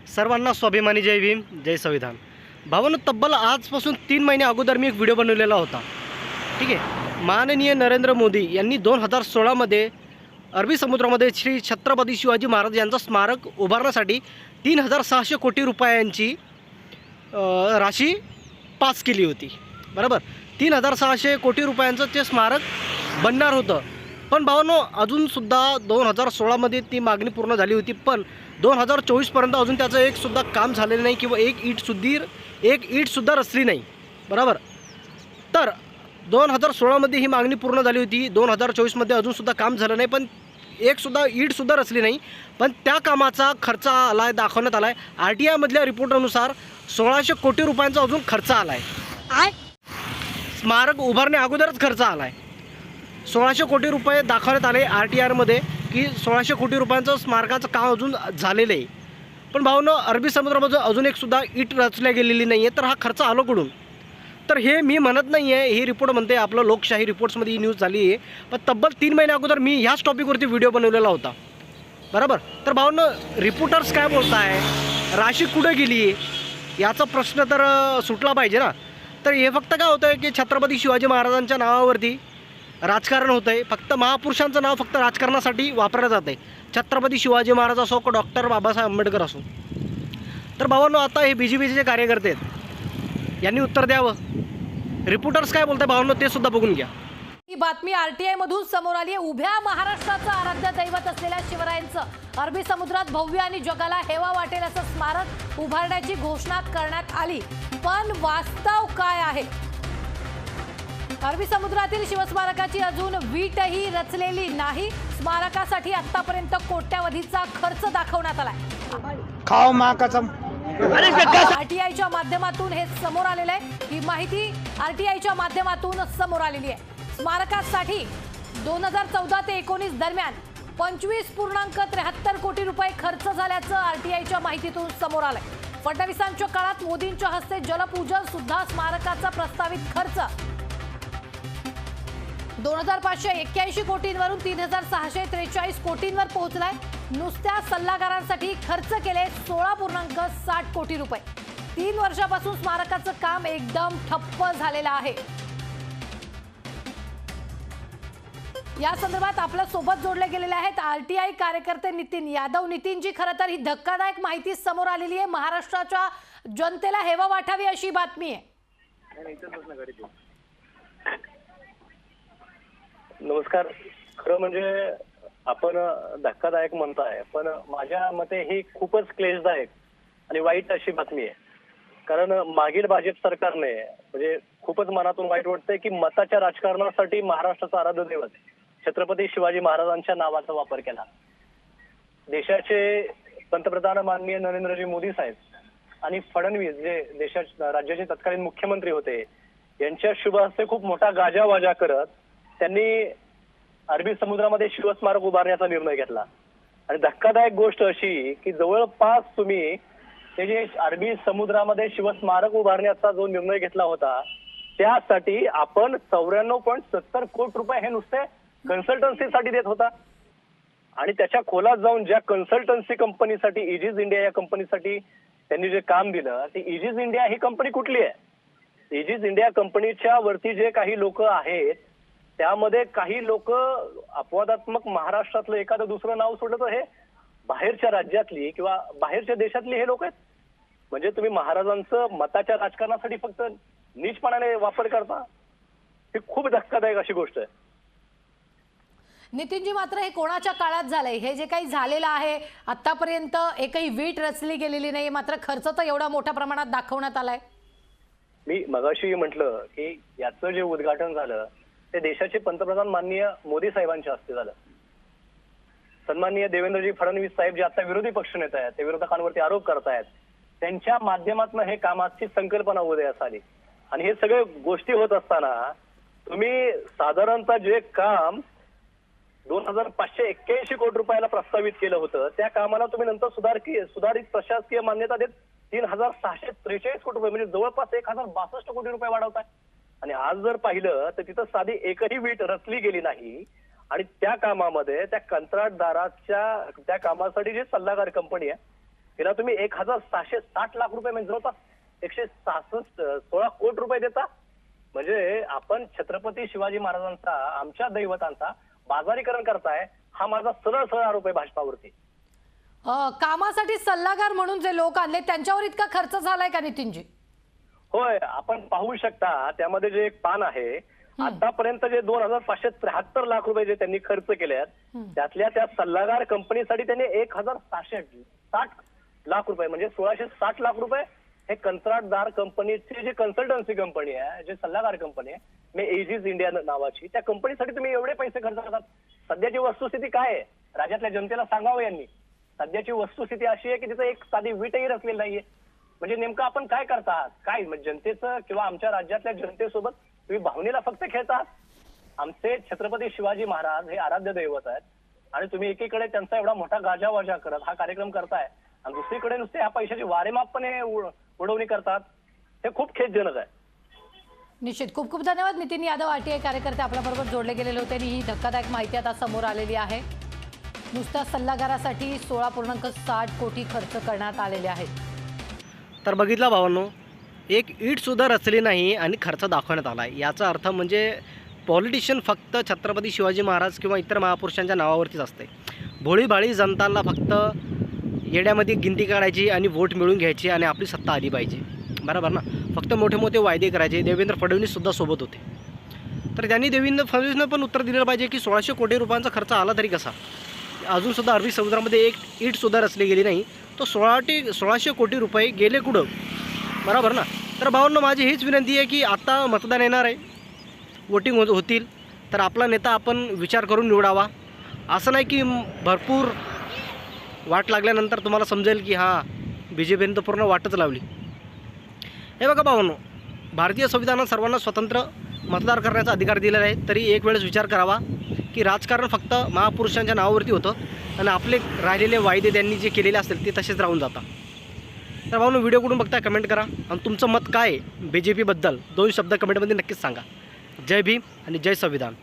सर्वांना स्वाभिमानी जय भीम जय संविधान. भावांनो, तब्बल आजपासून 3 महिने अगोदर मी एक व्हिडिओ बनवलेला होता. ठीक आहे. माननीय नरेंद्र मोदी यांनी 2016मध्ये अरबी समुद्रामध्ये श्री छत्रपती शिवाजी महाराज यांचं स्मारक उभारण्यासाठी 3600 कोटी रुपयांची राशी पास केली होती. बरोबर. 3600 कोटी रुपयांचं ते स्मारक बनणार होतं. पण भावांनो, अजूनसुद्धा 2016मध्ये ती मागणी पूर्ण झाली होती, पण 2024पर्यंत अजून त्याचं एकसुद्धा काम झालेलं नाही किंवा एक ईटसुद्धा रचली नाही. बरोबर. तर 2016मध्ये ही मागणी पूर्ण झाली होती. 2024मध्ये अजूनसुद्धा काम झालं नाही, पण एकसुद्धा ईटसुद्धा रचली नाही. पण त्या कामाचा खर्च आला आहे, दाखवण्यात आला आहे. RTI मधल्या रिपोर्टनुसार 1600 कोटी रुपयांचा अजून खर्च आला आहे. स्मारक उभारण्या अगोदरच खर्च आला आहे. 1600 कोटी रुपये दाखवण्यात आले RTIमध्ये की 1600 कोटी रुपयांचं स्मारकाचं काम अजून झालेलं आहे. पण भावनो, अरबी समुद्रामध्ये अजून एकसुद्धा ईट रचल्या गेलेली नाही आहे. तर हा खर्च आलो कुठून? तर हे मी म्हणत नाही आहे, ही रिपोर्ट म्हणते. आपलं लोकशाही रिपोर्ट्समध्ये ही न्यूज झाली आहे. पण तब्बल 3 महिन्या अगोदर मी ह्याच टॉपिकवरती व्हिडिओ बनवलेला होता. बरोबर. तर भावनो, रिपोर्टर्स काय बोलत आहे, राशी कुठं गेली आहे याचा प्रश्न तर सुटला पाहिजे ना. तर हे फक्त काय होतं आहे की छत्रपती शिवाजी महाराजांच्या नावावरती राजकारण होतं आहे. फक्त महापुरुषांचं नाव फक्त राजकारणासाठी वापरलं जातं आहे. छत्रपती शिवाजी महाराज असो का डॉक्टर बाबासाहेब आंबेडकर असो. तर भावांनो, आता हे BJPचे कार्यकर्ते आहेत, यांनी उत्तर द्यावं. रिपोर्टर्स काय बोलतात भावांनो, ते सुद्धा बघून घ्या. ही बातमी RTI मधून समोर आली आहे. उभ्या महाराष्ट्राचं आराध्य दैवत असलेल्या शिवरायांचं अरबी समुद्रात भव्य आणि जगाला हेवा वाटेल असं स्मारक उभारण्याची घोषणा करण्यात आली. पण वास्तव काय आहे? अरबी समुद्रातील शिवस्मारकाची अजून वीटही रचलेली नाही. स्मारकासाठी आतापर्यंत कोट्यावधीचा खर्च दाखवण्यात आलाय. खाओ माँ कसम. RTIच्या माध्यमातून हे समोर आलेलं आहे. ही माहिती RTIच्या माध्यमातून समोर आलेली आहे. स्मारकासाठी 2014 ते 19 दरम्यान 25.73 कोटी रुपये खर्च झाल्याचं RTIच्या माहितीतून समोर आलंय. फडणवीसांच्या काळात मोदींच्या हस्ते जलपूजन सुद्धा स्मारकाचा प्रस्तावित खर्च 2581 कोटींवरून 3643 कोटींवर पोहोचलाय. नुसत्या सल्लागारांसाठी खर्च केले 16.60 कोटी रुपये. 3 वर्षापासून स्मारकाचं काम एकदम ठप्प झालेलं आहे. या संदर्भात आपल्या सोबत जोडले गेलेले आहेत RTI कार्यकर्ते नितीन यादव. नितीनजी, खरं तर ही धक्कादायक माहिती समोर आलेली आहे. महाराष्ट्राच्या जनतेला हेवा वाटावी अशी बातमी आहे. नमस्कार. खरं म्हणजे आपण धक्कादायक म्हणताय, पण माझ्या मते ही खूपच क्लेशदायक आणि वाईट अशी बातमी आहे. कारण मागील भाजप सरकारने म्हणजे खूपच मनातून वाईट वाटतंय की मताच्या राजकारणासाठी महाराष्ट्राचा आराध्य दैवत छत्रपती शिवाजी महाराजांच्या नावाचा वापर केला. देशाचे पंतप्रधान माननीय नरेंद्रजी मोदी साहेब आणि फडणवीस जे राज्याचे तत्कालीन मुख्यमंत्री होते, यांच्या शुभ हस्ते खूप मोठा गाजावाजा करत त्यांनी अरबी समुद्रामध्ये शिवस्मारक उभारण्याचा निर्णय घेतला. आणि धक्कादायक गोष्ट अशी की जवळपास तुम्ही ते जे अरबी समुद्रामध्ये शिवस्मारक उभारण्याचा जो निर्णय घेतला होता, त्यासाठी आपण 94.70 कोटी रुपये हे नुसते कन्सल्टन्सीसाठी देत होता. आणि त्याच्या खोलात जाऊन ज्या कन्सल्टन्सी कंपनीसाठी, इजिस इंडिया या कंपनीसाठी त्यांनी जे काम दिलं, ती इजिस इंडिया ही कंपनी कुठली आहे? इजिस इंडिया कंपनीच्या वरती जे काही लोक आहेत, त्यामध्ये काही लोक अपवादात्मक महाराष्ट्रातलं एखादं दुसरं नाव सोडलं तर हे बाहेरच्या राज्यातली किंवा बाहेरच्या देशातली हे लोक आहेत. म्हणजे तुम्ही महाराजांचं मताच्या राजकारणासाठी फक्त नीचपणाने वापर करता. ही खूप धक्कादायक अशी गोष्ट आहे. नितीनजी, मात्र हे कोणाच्या काळात झालंय? हे जे काही झालेलं आहे आतापर्यंत एकही वीट रचली गेलेली नाही, मात्र खर्च तर एवढा मोठ्या प्रमाणात दाखवण्यात आलाय. मी मगाशी म्हटलं की याचं जे उद्घाटन झालं ते देशाचे पंतप्रधान माननीय मोदी साहेबांच्या हस्ते झालं. सन्माननीय देवेंद्रजी फडणवीस साहेब जे आता विरोधी पक्ष नेते आहेत, ते विरोधकांवरती आरोप करतायत, त्यांच्या माध्यमातून हे कामाची संकल्पना उदयास आली. आणि हे सगळे गोष्टी होत असताना तुम्ही साधारणतः जे काम 2581 कोटी रुपयाला प्रस्तावित केलं होतं, त्या कामाला तुम्ही नंतर सुधारित प्रशासकीय मान्यता देत 3643 कोटी रुपये म्हणजे जवळपास 1062 कोटी रुपये वाढवताय. आणि आज जर पाहिलं तर तिथं साधी एकही वीट रचली गेली नाही. आणि त्या कामामध्ये त्या कंत्राटदाराच्या त्या कामासाठी जी सल्लागार कंपनी आहे तिला तुम्ही 1,660 लाख रुपये म्हणजे जवळपास 116 कोटी रुपये देता. म्हणजे आपण छत्रपती शिवाजी महाराजांचा, आमच्या दैवतांचा बाजारीकरण करताय. हा माझा सरळ सरळ आरोप आहे भाजपावरती. कामासाठी सल्लागार म्हणून जे लोक आणले त्यांच्यावर इतका खर्च झालाय का नितीनजी? होय, आपण पाहू शकता त्यामध्ये जे एक पान आहे, आतापर्यंत जे 2,573 लाख रुपये जे त्यांनी खर्च केले आहेत, त्यातल्या त्या सल्लागार कंपनीसाठी त्यांनी 1,660 लाख रुपये म्हणजे 1,660 लाख रुपये हे कंत्राटदार कंपनीची जी कन्सल्टन्सी कंपनी आहे, जे सल्लागार कंपनी आहे एजिस इंडिया नावाची, त्या कंपनीसाठी तुम्ही एवढे पैसे खर्च करतात. सध्याची वस्तुस्थिती काय आहे राज्यातल्या जनतेला सांगावं यांनी. सध्याची वस्तुस्थिती अशी आहे की तिथं एक साधी वीटही रचलेली नाहीये. म्हणजे नेमकं आपण काय करतात, काय म्हणजे जनतेचं किंवा आमच्या राज्यातल्या जनतेसोबत तुम्ही भावनेला फक्त खेळतात. आमचे छत्रपती शिवाजी महाराज हे आराध्य दैवत आहेत आणि तुम्ही एकीकडे त्यांचा एवढा मोठा गाजावाजा करत हा कार्यक्रम करताय आणि दुसरीकडे नुसते ह्या पैशाची वारेमापणे उडवणी करतात. हे खूप खेदजनक आहे. निश्चित. खूप खूप धन्यवाद. नितीन यादव, आरटीआय कार्यकर्ते आपल्याबरोबर जोडले गेलेले होते आणि ही धक्कादायक माहिती आता समोर आलेली आहे. नुसत्या सल्लागारासाठी 16.60 कोटी खर्च करण्यात आलेले आहेत. तर बघितलं भावांनो, एक ईटसुद्धा रचली नाही आणि खर्च दाखवण्यात आला. याचा अर्थ म्हणजे पॉलिटिशियन फक्त छत्रपती शिवाजी महाराज किंवा इतर महापुरुषांच्या नावावरतीच असते. भोळीभाळी जनतांना फक्त येड्यामध्ये गिनती काढायची आणि वोट मिळवून घ्यायची आणि आपली सत्ता आली पाहिजे, बरोबर ना. फक्त मोठे मोठे वायदे करायचे. देवेंद्र फडणवीससुद्धा सोबत होते. तर त्यांनी देवेंद्र फडणवीसनं पण उत्तर दिलं पाहिजे की 1,600 कोटी रुपयांचा खर्च आला तरी कसा. अजूनसुद्धा अरबी समुद्रामध्ये एक ईटसुद्धा रचली गेली नाही. तो 1,600 कोटी रुपये गेले कुठं, बरोबर ना. तर भावांनो, माझी हीच विनंती आहे की आता मतदान येणार आहे, वोटिंग होतील, तर आपला नेता आपण विचार करून निवडावा. असं नाही की भरपूर वाट लागल्यानंतर तुम्हाला समजेल की हां BJPने तर पूर्ण वाटच लावली. हे बघा भावांनो, भारतीय संविधानात सर्वांना स्वतंत्र मतदार करण्याचा अधिकार दिलेला आहे. तरी एक वेळेस विचार करावा की राजकारण फक्त महापुरुषांच्या नावावरती होतं आणि आपले राहिलेले वायदे त्यांनी जे केलेले असतील ते तसेच राहून जातात. तर भावांनो, व्हिडिओ कुठून बघताय कमेंट करा आणि तुमचं मत काय आहे BJPबद्दल 2 शब्द कमेंटमध्ये नक्कीच सांगा. जय भीम आणि जय संविधान.